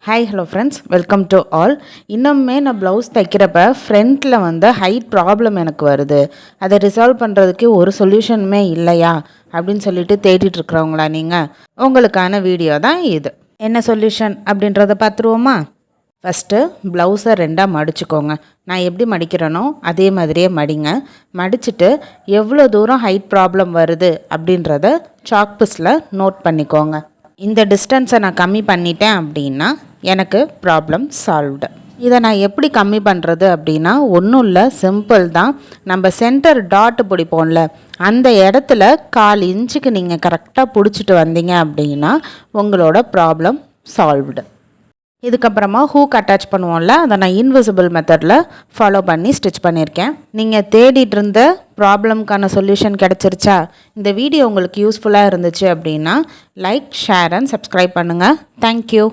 Hi hello friends, welcome to all. இன்னுமே நான் blouse தைக்கிறப்ப ஃப்ரண்ட்டில் ஹைட் ப்ராப்ளம் எனக்கு வருது. அதை ரிசால்வ் பண்ணுறதுக்கு ஒரு சொல்யூஷனுமே இல்லையா அப்படின்னு சொல்லிட்டு தேடிட்டுருக்குறவங்களா நீங்கள்? உங்களுக்கான வீடியோ தான் இது. என்ன சொல்யூஷன் அப்படின்றத பார்த்துருவோமா? ஃபஸ்ட்டு ப்ளவுஸை ரெண்டாக மடிச்சுக்கோங்க. நான் எப்படி மடிக்கிறேனோ அதே மாதிரியே மடிங்க. மடிச்சுட்டு எவ்வளோ தூரம் ஹைட் ப்ராப்ளம் வருது அப்படின்றத சாக்பீஸில் நோட் பண்ணிக்கோங்க. இந்த டிஸ்டன்ஸை நான் கம்மி பண்ணிட்டேன் அப்படின்னா எனக்கு ப்ராப்ளம் சால்வ்டு. இதை நான் எப்படி கம்மி பண்ணுறது அப்படின்னா ஒன்றும் இல்லை, சிம்பிள் தான். நம்ம சென்டர் டாட்டு பிடிப்போம்ல, அந்த இடத்துல 1/4 இன்ச்சுக்கு நீங்கள் கரெக்டாக பிடிச்சிட்டு வந்தீங்க அப்படின்னா உங்களோட ப்ராப்ளம் சால்வ்டு. இதுக்கப்புறமா ஹூக் அட்டாச் பண்ணுவோம்ல, அதை நான் இன்விசிபிள் மெத்தடில் ஃபாலோ பண்ணி ஸ்டிச் பண்ணியிருக்கேன். நீங்கள் தேடிட்டு இருந்த ப்ராப்ளம்க்கான சொல்யூஷன் கிடச்சிருச்சா? இந்த வீடியோ உங்களுக்கு யூஸ்ஃபுல்லாக இருந்துச்சு அப்படின்னா லைக், ஷேர் அண்ட் சப்ஸ்கிரைப் பண்ணுங்கள். தேங்க்யூ.